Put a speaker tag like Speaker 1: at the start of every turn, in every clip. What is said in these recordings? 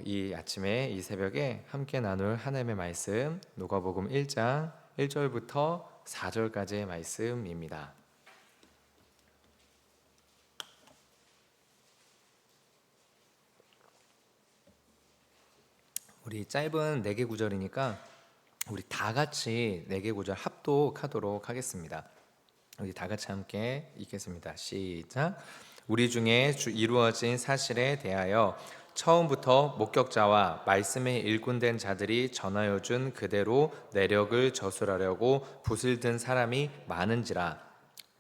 Speaker 1: 이 아침에 이 새벽에 함께 나눌 하나님의 말씀 누가복음 1장 1절부터 4절까지의 말씀입니다. 우리 짧은 4개 구절이니까 우리 다 같이 4개 구절 합독하도록 하겠습니다. 우리 다 같이 함께 읽겠습니다. 시작. 우리 중에 이루어진 사실에 대하여 처음부터 목격자와 말씀에 일꾼된 자들이 전하여 준 그대로 내력을 저술하려고 붓을 든 사람이 많은지라.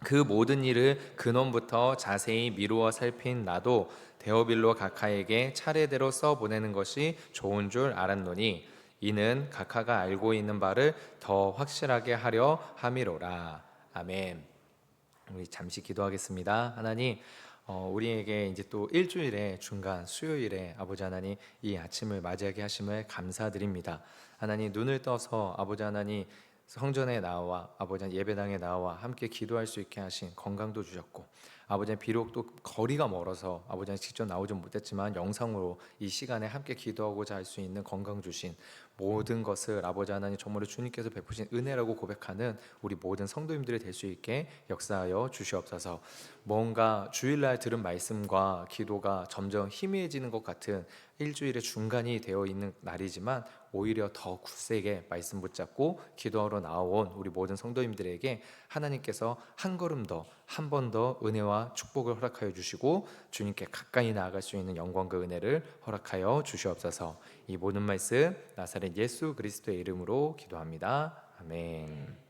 Speaker 1: 그 모든 일을 근원부터 자세히 미루어 살핀 나도 데오빌로 각하에게 차례대로 써보내는 것이 좋은 줄 알았노니 이는 각하가 알고 있는 바를 더 확실하게 하려 함이로라. 아멘. 우리 잠시 기도하겠습니다. 하나님, 우리에게 이제 또 일주일의 중간 수요일에 아버지 하나님 이 아침을 맞이하게 하심을 감사드립니다. 하나님, 눈을 떠서 아버지 하나님 성전에 나와 아버지 하나님 예배당에 나와 함께 기도할 수 있게 하신 건강도 주셨고, 아버지 하나님 비록 또 거리가 멀어서 아버지 하나님 직접 나오지 못했지만 영상으로 이 시간에 함께 기도하고자 할 수 있는 건강 주신 모든 것을 아버지 하나님 정말로 주님께서 베푸신 은혜라고 고백하는 우리 모든 성도님들이 될 수 있게 역사하여 주시옵소서. 뭔가 주일날 들은 말씀과 기도가 점점 희미해지는 것 같은 일주일의 중간이 되어 있는 날이지만 오히려 더 굳세게 말씀 붙잡고 기도하러 나온 우리 모든 성도님들에게 하나님께서 한 걸음 더, 한 번 더 은혜와 축복을 허락하여 주시고 주님께 가까이 나아갈 수 있는 영광과 은혜를 허락하여 주시옵소서. 이 모든 말씀 나사렛 예수 그리스도의 이름으로 기도합니다. 아멘.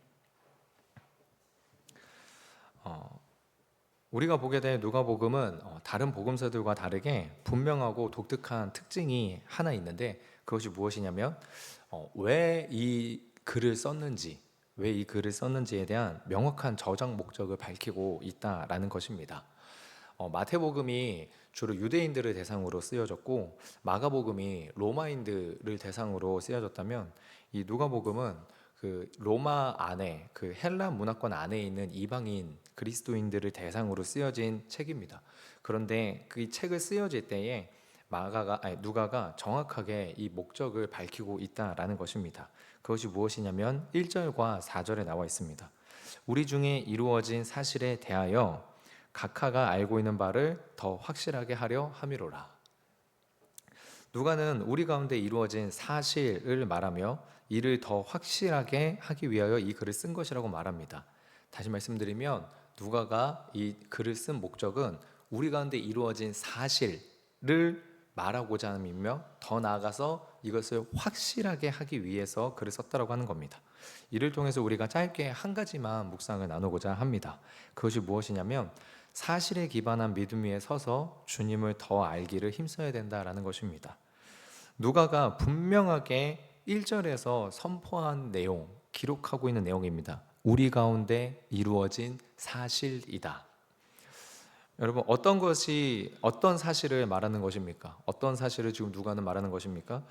Speaker 1: 우리가 보게 될 누가복음은 다른 복음서들과 다르게 분명하고 독특한 특징이 하나 있는데, 그것이 무엇이냐면 왜 이 글을 썼는지, 왜 이 글을 썼는지에 대한 명확한 저장 목적을 밝히고 있다라는 것입니다. 마태복음이 주로 유대인들을 대상으로 쓰여졌고 마가복음이 로마인들을 대상으로 쓰여졌다면, 이 누가복음은 그 로마 안에, 그 헬라 문화권 안에 있는 이방인 그리스도인들을 대상으로 쓰여진 책입니다. 그런데 그 책을 쓰여질 때에 누가가 정확하게 이 목적을 밝히고 있다라는 것입니다. 그것이 무엇이냐면 1절과 4절에 나와 있습니다. 우리 중에 이루어진 사실에 대하여 각하가 알고 있는 바를 더 확실하게 하려 함이로라. 누가는 우리 가운데 이루어진 사실을 말하며 이를 더 확실하게 하기 위하여 이 글을 쓴 것이라고 말합니다. 다시 말씀드리면 누가가 이 글을 쓴 목적은 우리 가운데 이루어진 사실을 말하고자 함이며, 더 나아가서 이것을 확실하게 하기 위해서 글을 썼다라고 하는 겁니다. 이를 통해서 우리가 짧게 한 가지만 묵상을 나누고자 합니다. 그것이 무엇이냐면 사실에 기반한 믿음 위에 서서 주님을 더 알기를 힘써야 된다라는 것입니다. 누가가 분명하게 1절에서 선포한 내용, 기록하고 있는 내용입니다. 우리 가운데 이루어진 사실이다. 여러분, 어떤 사실을 말하는 것입니까? 어떤 사실을 지금 누가는 말하는 것입니까?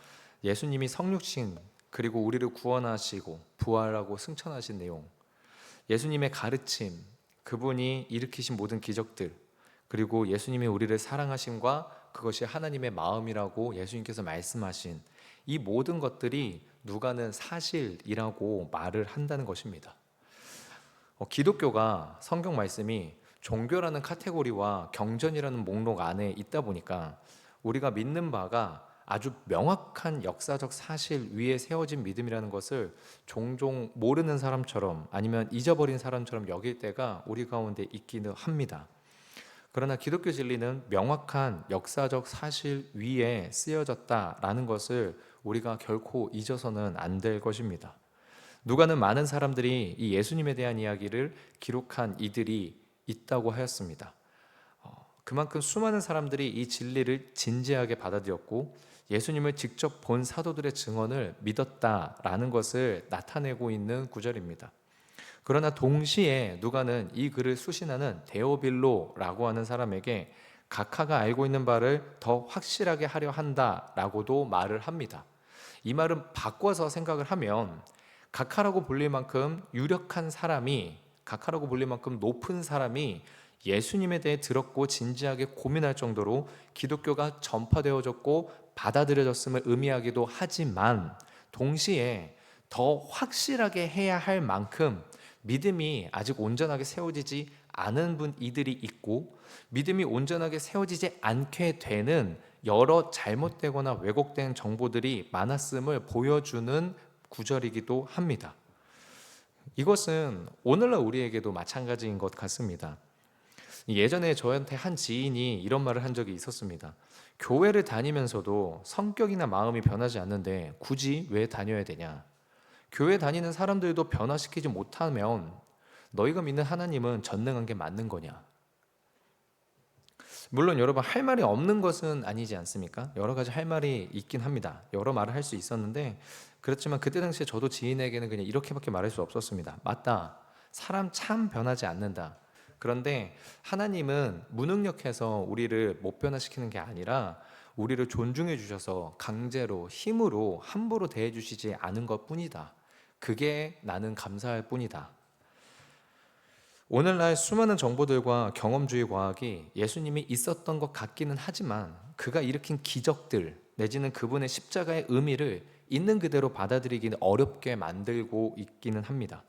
Speaker 1: 예수님이 성육신, 그리고 우리를 구원하시고 부활하고 승천하신 내용, 예수님의 가르침, 그분이 일으키신 모든 기적들, 그리고 예수님이 우리를 사랑하심과 그것이 하나님의 마음이라고 예수님께서 말씀하신 이 모든 것들이 누가는 사실이라고 말을 한다는 것입니다. 기독교가 성경 말씀이 종교라는 카테고리와 경전이라는 목록 안에 있다 보니까 우리가 믿는 바가 아주 명확한 역사적 사실 위에 세워진 믿음이라는 것을 종종 모르는 사람처럼, 아니면 잊어버린 사람처럼 여길 때가 우리 가운데 있기는 합니다. 그러나 기독교 진리는 명확한 역사적 사실 위에 쓰여졌다라는 것을 우리가 결코 잊어서는 안 될 것입니다. 누가는 많은 사람들이 이 예수님에 대한 이야기를 기록한 이들이 있다고 하였습니다. 그만큼 수많은 사람들이 이 진리를 진지하게 받아들였고 예수님을 직접 본 사도들의 증언을 믿었다라는 것을 나타내고 있는 구절입니다. 그러나 동시에 누가는 이 글을 수신하는 데오빌로라고 하는 사람에게 각하가 알고 있는 바를 더 확실하게 하려 한다라고도 말을 합니다. 이 말은 바꿔서 생각을 하면 각하라고 불릴 만큼 유력한 사람이, 각하라고 불릴 만큼 높은 사람이 예수님에 대해 들었고 진지하게 고민할 정도로 기독교가 전파되어졌고 받아들여졌음을 의미하기도 하지만 동시에 더 확실하게 해야 할 만큼 믿음이 아직 온전하게 세워지지 않은 이들이 있고, 믿음이 온전하게 세워지지 않게 되는 여러 잘못되거나 왜곡된 정보들이 많았음을 보여주는 구절이기도 합니다. 이것은 오늘날 우리에게도 마찬가지인 것 같습니다. 예전에 저한테 한 지인이 이런 말을 한 적이 있었습니다. 교회를 다니면서도 성격이나 마음이 변하지 않는데 굳이 왜 다녀야 되냐? 교회 다니는 사람들도 변화시키지 못하면 너희가 믿는 하나님은 전능한 게 맞는 거냐? 물론 여러분, 할 말이 없는 것은 아니지 않습니까? 여러 가지 할 말이 있긴 합니다. 여러 말을 할 수 있었는데, 그렇지만 그때 당시에 저도 지인에게는 그냥 이렇게밖에 말할 수 없었습니다. 맞다, 사람 참 변하지 않는다. 그런데 하나님은 무능력해서 우리를 못 변화시키는 게 아니라 우리를 존중해 주셔서 강제로, 힘으로, 함부로 대해 주시지 않은 것 뿐이다. 그게 나는 감사할 뿐이다. 오늘날 수많은 정보들과 경험주의 과학이 예수님이 있었던 것 같기는 하지만 그가 일으킨 기적들 내지는 그분의 십자가의 의미를 있는 그대로 받아들이기는 어렵게 만들고 있기는 합니다.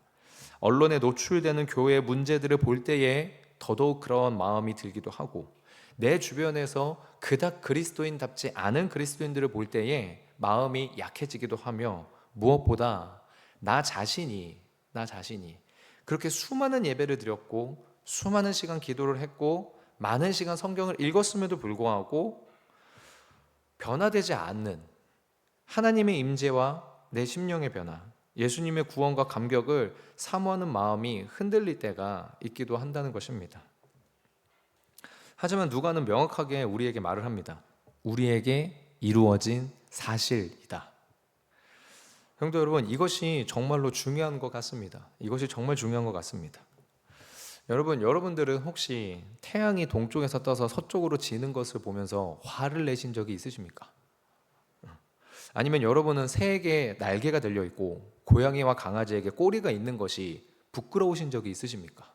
Speaker 1: 언론에 노출되는 교회의 문제들을 볼 때에 더더욱 그런 마음이 들기도 하고, 내 주변에서 그닥 그리스도인답지 않은 그리스도인들을 볼 때에 마음이 약해지기도 하며, 무엇보다 나 자신이 그렇게 수많은 예배를 드렸고 수많은 시간 기도를 했고 많은 시간 성경을 읽었음에도 불구하고 변화되지 않는 하나님의 임재와 내 심령의 변화, 예수님의 구원과 감격을 사모하는 마음이 흔들릴 때가 있기도 한다는 것입니다. 하지만 누가는 명확하게 우리에게 말을 합니다. 우리에게 이루어진 사실이다. 성도 여러분, 이것이 정말로 중요한 것 같습니다. 이것이 정말 중요한 것 같습니다. 여러분들은 혹시 태양이 동쪽에서 떠서 서쪽으로 지는 것을 보면서 화를 내신 적이 있으십니까? 아니면 여러분은 새에게 날개가 달려 있고 고양이와 강아지에게 꼬리가 있는 것이 부끄러우신 적이 있으십니까?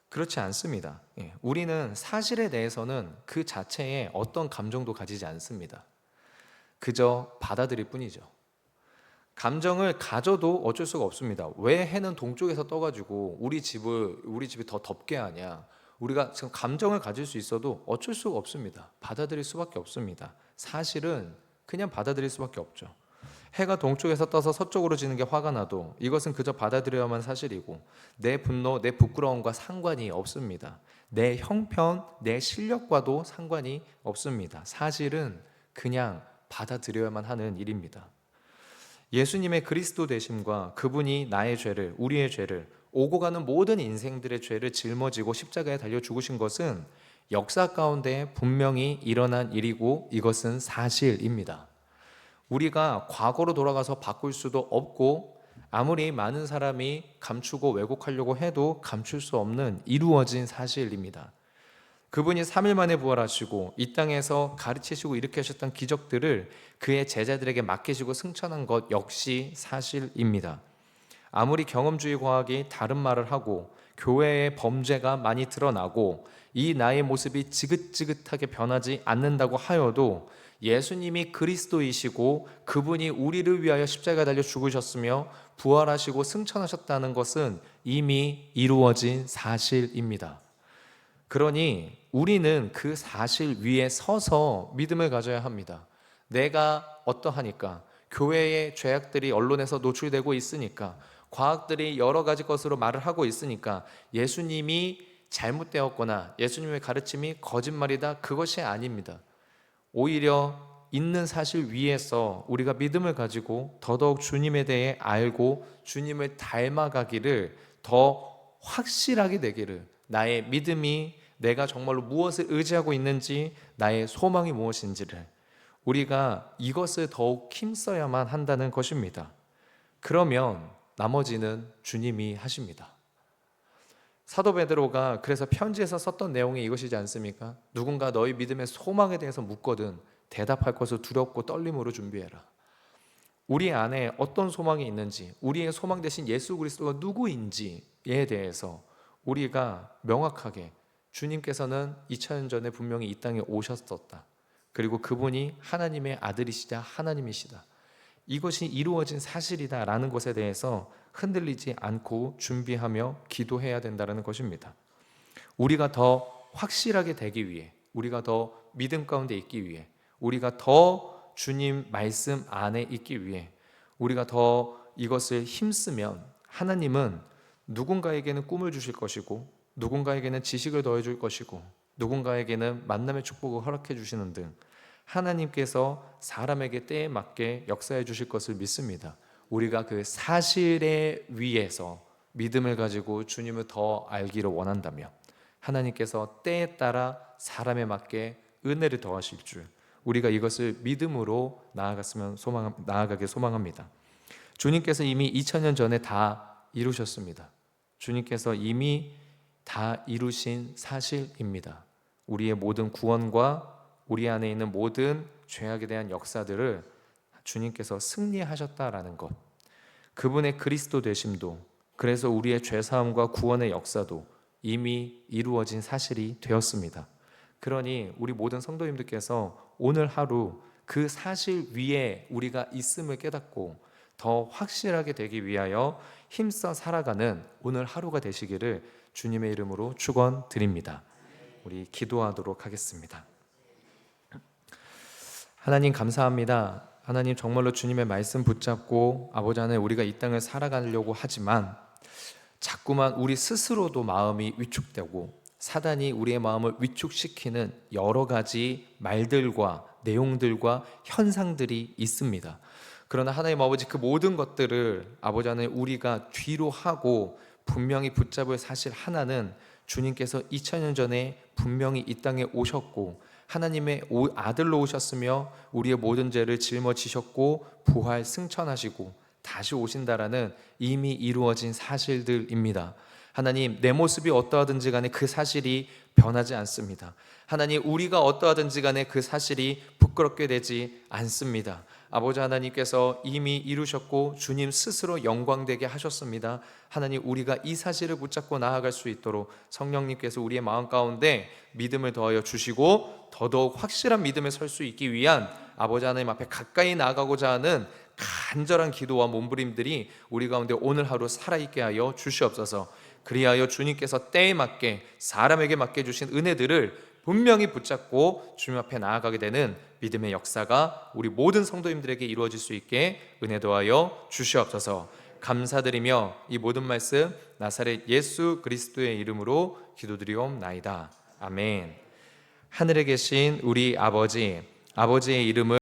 Speaker 1: 그렇지 않습니다. 우리는 사실에 대해서는 그 자체에 어떤 감정도 가지지 않습니다. 그저 받아들일 뿐이죠. 감정을 가져도 어쩔 수가 없습니다. 왜 해는 동쪽에서 떠가지고 우리 집이 더 덥게 하냐? 우리가 지금 감정을 가질 수 있어도 어쩔 수가 없습니다. 받아들일 수밖에 없습니다. 사실은 그냥 받아들일 수밖에 없죠. 해가 동쪽에서 떠서 서쪽으로 지는 게 화가 나도 이것은 그저 받아들여야만 사실이고, 내 분노, 내 부끄러움과 상관이 없습니다. 내 형편, 내 실력과도 상관이 없습니다. 사실은 그냥 받아들여야만 하는 일입니다. 예수님의 그리스도 되심과 그분이 나의 죄를, 우리의 죄를, 오고 가는 모든 인생들의 죄를 짊어지고 십자가에 달려 죽으신 것은 역사 가운데 분명히 일어난 일이고 이것은 사실입니다. 우리가 과거로 돌아가서 바꿀 수도 없고 아무리 많은 사람이 감추고 왜곡하려고 해도 감출 수 없는 이루어진 사실입니다. 그분이 3일 만에 부활하시고 이 땅에서 가르치시고 일으키셨던 기적들을 그의 제자들에게 맡기시고 승천한 것 역시 사실입니다. 아무리 경험주의 과학이 다른 말을 하고 교회의 범죄가 많이 드러나고 이 나의 모습이 지긋지긋하게 변하지 않는다고 하여도 예수님이 그리스도이시고 그분이 우리를 위하여 십자가에 달려 죽으셨으며 부활하시고 승천하셨다는 것은 이미 이루어진 사실입니다. 그러니 우리는 그 사실 위에 서서 믿음을 가져야 합니다. 내가 어떠하니까, 교회의 죄악들이 언론에서 노출되고 있으니까, 과학들이 여러 가지 것으로 말을 하고 있으니까 예수님이 잘못되었거나 예수님의 가르침이 거짓말이다, 그것이 아닙니다. 오히려 있는 사실 위에서 우리가 믿음을 가지고 더더욱 주님에 대해 알고 주님을 닮아가기를, 더 확실하게 되기를, 나의 믿음이 내가 정말로 무엇을 의지하고 있는지, 나의 소망이 무엇인지를 우리가 이것을 더욱 힘써야만 한다는 것입니다. 그러면 나머지는 주님이 하십니다. 사도 베드로가 그래서 편지에서 썼던 내용이 이것이지 않습니까? 누군가 너희 믿음의 소망에 대해서 묻거든 대답할 것을 두렵고 떨림으로 준비해라. 우리 안에 어떤 소망이 있는지, 우리의 소망 대신 예수 그리스도가 누구인지에 대해서 우리가 명확하게, 주님께서는 2000년 전에 분명히 이 땅에 오셨었다, 그리고 그분이 하나님의 아들이시자 하나님이시다, 이것이 이루어진 사실이다라는 것에 대해서 흔들리지 않고 준비하며 기도해야 된다는 것입니다. 우리가 더 확실하게 되기 위해, 우리가 더 믿음 가운데 있기 위해, 우리가 더 주님 말씀 안에 있기 위해, 우리가 더 이것을 힘쓰면 하나님은 누군가에게는 꿈을 주실 것이고, 누군가에게는 지식을 더해줄 것이고, 누군가에게는 만남의 축복을 허락해 주시는 등 하나님께서 사람에게 때에 맞게 역사해 주실 것을 믿습니다. 우리가 그 사실에 위에서 믿음을 가지고 주님을 더 알기를 원한다면 하나님께서 때에 따라 사람에 맞게 은혜를 더하실 줄, 우리가 이것을 믿음으로 나아가게 소망합니다. 주님께서 이미 2000년 전에 다 이루셨습니다. 주님께서 이미 다 이루신 사실입니다. 우리의 모든 구원과 우리 안에 있는 모든 죄악에 대한 역사들을 주님께서 승리하셨다라는 것, 그분의 그리스도 되심도, 그래서 우리의 죄사함과 구원의 역사도 이미 이루어진 사실이 되었습니다. 그러니 우리 모든 성도님들께서 오늘 하루 그 사실 위에 우리가 있음을 깨닫고 더 확실하게 되기 위하여 힘써 살아가는 오늘 하루가 되시기를 주님의 이름으로 축원드립니다. 우리 기도하도록 하겠습니다. 하나님 감사합니다. 하나님 정말로 주님의 말씀 붙잡고 아버지 안에 우리가 이 땅을 살아가려고 하지만 자꾸만 우리 스스로도 마음이 위축되고 사단이 우리의 마음을 위축시키는 여러 가지 말들과 내용들과 현상들이 있습니다. 그러나 하나님 아버지, 그 모든 것들을 아버지 안에 우리가 뒤로 하고 분명히 붙잡을 사실 하나는, 주님께서 2000년 전에 분명히 이 땅에 오셨고 하나님의 아들로 오셨으며 우리의 모든 죄를 짊어지셨고 부활 승천하시고 다시 오신다라는 이미 이루어진 사실들입니다. 하나님, 내 모습이 어떠하든지 간에 그 사실이 변하지 않습니다. 하나님, 우리가 어떠하든지 간에 그 사실이 부끄럽게 되지 않습니다. 아버지 하나님께서 이미 이루셨고 주님 스스로 영광되게 하셨습니다. 하나님, 우리가 이 사실을 붙잡고 나아갈 수 있도록 성령님께서 우리의 마음 가운데 믿음을 더하여 주시고 더더욱 확실한 믿음에 설 수 있기 위한 아버지 하나님 앞에 가까이 나아가고자 하는 간절한 기도와 몸부림들이 우리 가운데 오늘 하루 살아있게 하여 주시옵소서. 그리하여 주님께서 때에 맞게 사람에게 맡겨주신 은혜들을 분명히 붙잡고 주님 앞에 나아가게 되는 믿음의 역사가 우리 모든 성도님들에게 이루어질 수 있게 은혜 더하여 주시옵소서. 감사드리며 이 모든 말씀 나사렛 예수 그리스도의 이름으로 기도드리옵나이다. 아멘. 하늘에 계신 우리 아버지, 아버지의 이름을